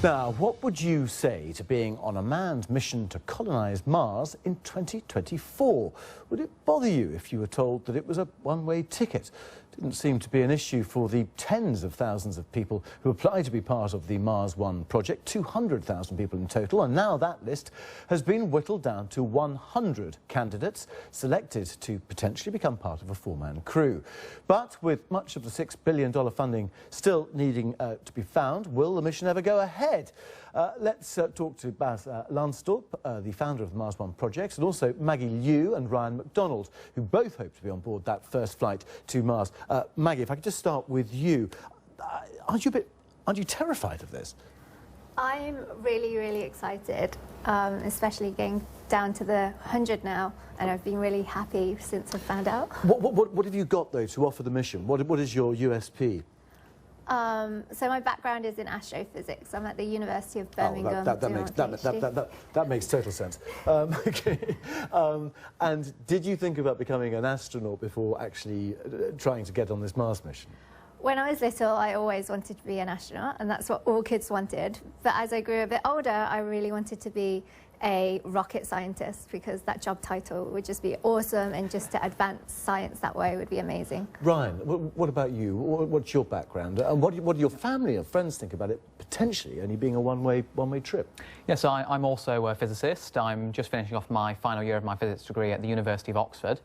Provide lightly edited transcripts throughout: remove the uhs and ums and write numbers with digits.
Now, what would you say to being on a manned mission to colonise Mars in 2024? Would it bother you if you were told that it was a one-way ticket? Didn't seem to be an issue for the tens of thousands of people who applied to be part of the Mars One project, 200,000 people in total, and now that list has been whittled down to 100 candidates selected to potentially become part of a four-man crew. But with much of the $6 billion funding still needing to be found, will the mission ever go ahead? Let's talk to Bas Lansdorp, the founder of the Mars One project, and also Maggie Leiu and MacDonald, who both hope to be on board that first flight to Mars. Maggie, if I could just start with you, aren't you terrified of this? I'm really, really excited, especially getting down to the 100 now, and I've been really happy since I found out. What have you got, though, to offer the mission? What is your USP? So my background is in astrophysics. I'm at the University of Birmingham. That makes total sense. Okay. And did you think about becoming an astronaut before actually trying to get on this Mars mission? When I was little, I always wanted to be an astronaut, and that's what all kids wanted. But as I grew a bit older, I really wanted to be a rocket scientist, because that job title would just be awesome, and just to advance science that way would be amazing. Ryan, what about you? What's your background? And what do your family and friends think about it potentially only being a one-way trip? Yes, I'm also a physicist. I'm just finishing off my final year of my physics degree at the University of Oxford.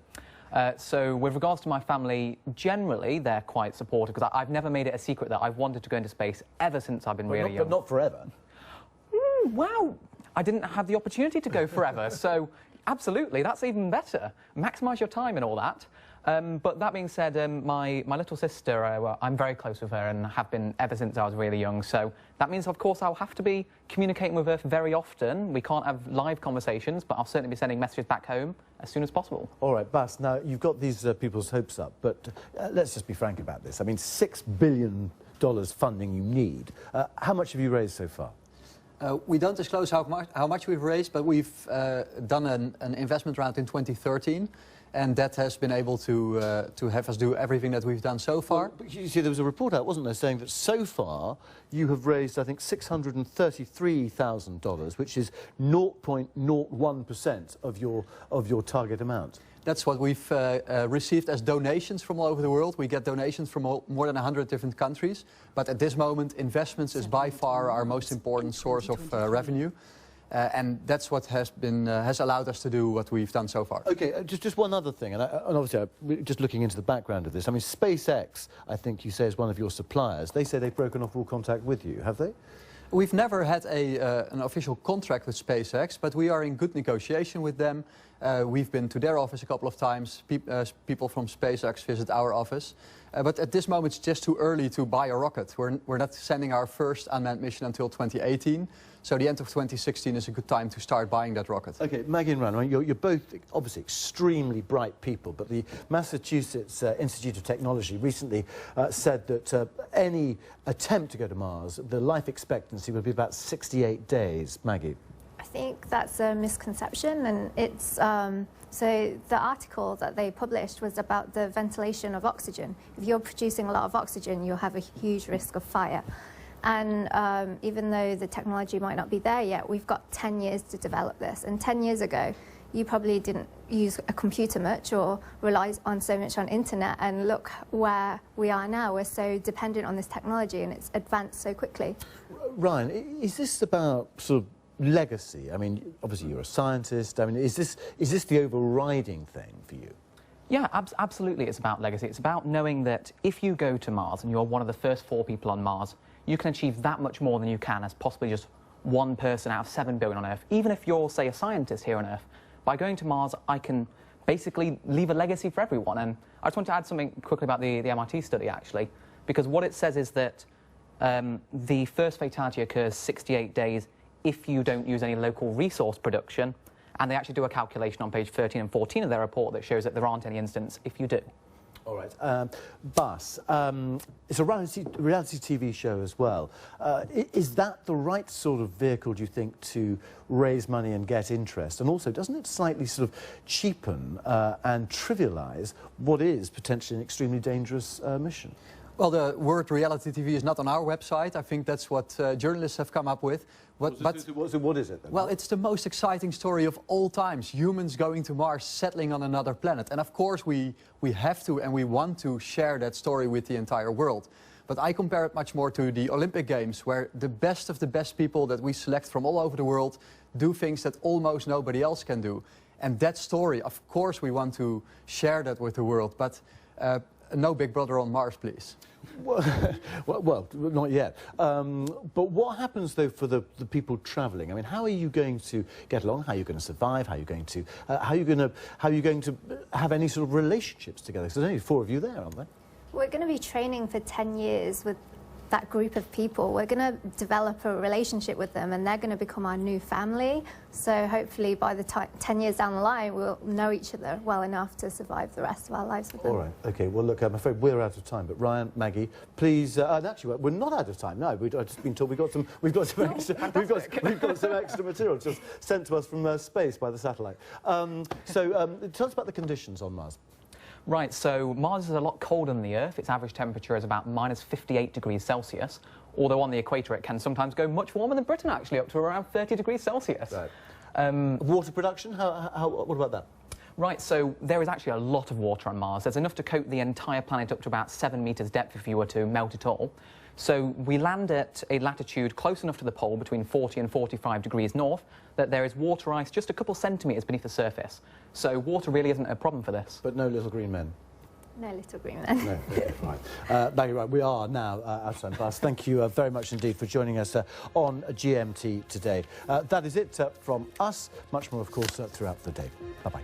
So with regards to my family, generally they're quite supportive, because I've never made it a secret that I've wanted to go into space ever since I've been really young. But not forever. Well, I didn't have the opportunity to go forever, so absolutely, that's even better. Maximise your time and all that. But that being said, my little sister, I'm very close with her and have been ever since I was really young, so that means, of course, I'll have to be communicating with her very often. We can't have live conversations, but I'll certainly be sending messages back home as soon as possible. All right, Bas, now you've got these people's hopes up, but let's just be frank about this. I mean, $6 billion funding you need. How much have you raised so far? We don't disclose how much we've raised, but we've done an investment round in 2013, and that has been able to have us do everything that we've done so far. Well, you see, there was a report out, wasn't there, saying that so far you have raised, I think, $633,000, which is 0.01% of your target amount. That's what we've received as donations from all over the world. We get donations from more than 100 different countries. But at this moment, investments is by far our most important source of revenue. And that's what has allowed us to do what we've done so far. OK, just one other thing, and obviously, just looking into the background of this, I mean, SpaceX, I think you say, is one of your suppliers. They say they've broken off all contact with you, have they? We've never had an official contract with SpaceX, but we are in good negotiation with them. We've been to their office a couple of times. People from SpaceX visit our office. But at this moment, it's just too early to buy a rocket. We're not sending our first unmanned mission until 2018. So the end of 2016 is a good time to start buying that rocket. OK, Maggie and Ryan, you're both obviously extremely bright people, but the Massachusetts Institute of Technology recently said that any attempt to go to Mars, the life expectancy would be about 68 days. Maggie? I think that's a misconception, and it's so the article that they published was about the ventilation of oxygen. If you're producing a lot of oxygen, you'll have a huge risk of fire. And even though the technology might not be there yet, we've got 10 years to develop this. And 10 years ago, you probably didn't use a computer much or rely on so much on internet. And look where we are now. We're so dependent on this technology, and it's advanced so quickly. Ryan, is this about sort of legacy? I mean, obviously you're a scientist. I mean, is this the overriding thing for you? Yeah, absolutely. It's about legacy. It's about knowing that if you go to Mars and you're one of the first 4 people on Mars, you can achieve that much more than you can as possibly just one person out of 7 billion on Earth. Even if you're, say, a scientist here on Earth, by going to Mars, I can basically leave a legacy for everyone. And I just want to add something quickly about the MIT study, actually, because what it says is that the first fatality occurs 68 days if you don't use any local resource production, and they actually do a calculation on page 13 and 14 of their report that shows that there aren't any incidents if you do. All right. Bas, it's a reality TV show as well. Is that the right sort of vehicle, do you think, to raise money and get interest? And also, doesn't it slightly sort of cheapen and trivialise what is potentially an extremely dangerous mission? Well, the word reality TV is not on our website. I think that's what journalists have come up with. What is it then? Well, it's the most exciting story of all times. Humans going to Mars, settling on another planet. And of course we have to and we want to share that story with the entire world. But I compare it much more to the Olympic Games, where the best of the best people that we select from all over the world do things that almost nobody else can do. And that story, of course we want to share that with the world. But no Big Brother on Mars, please. Well, not yet. But what happens, though, for the people travelling? I mean, how are you going to get along? How are you going to survive? How are you going to have any sort of relationships together? Because there's only 4 of you there, aren't there? We're going to be training for 10 years with that group of people. We're going to develop a relationship with them, and they're going to become our new family. So hopefully by the 10 years down the line, we'll know each other well enough to survive the rest of our lives with them. All right, OK. Well, look, I'm afraid we're out of time. But Ryan, Maggie, please... actually, we're not out of time, no. I've just been told we've got some extra material just sent to us from space by the satellite. Tell us about the conditions on Mars. Right, so Mars is a lot colder than the Earth. Its average temperature is about -58 degrees Celsius, although on the equator it can sometimes go much warmer than Britain, actually, up to around 30 degrees Celsius. Right. Water production, what about that? Right, so there is actually a lot of water on Mars. There's enough to coat the entire planet up to about 7 metres depth if you were to melt it all. So we land at a latitude close enough to the pole, between 40 and 45 degrees north, that there is water ice just a couple centimetres beneath the surface. So water really isn't a problem for this. But no little green men? No little green men. No, okay, right. Maggie, right, we are now out of time. Bas, thank you very much indeed for joining us on GMT today. That is it from us. Much more, of course, throughout the day. Bye-bye.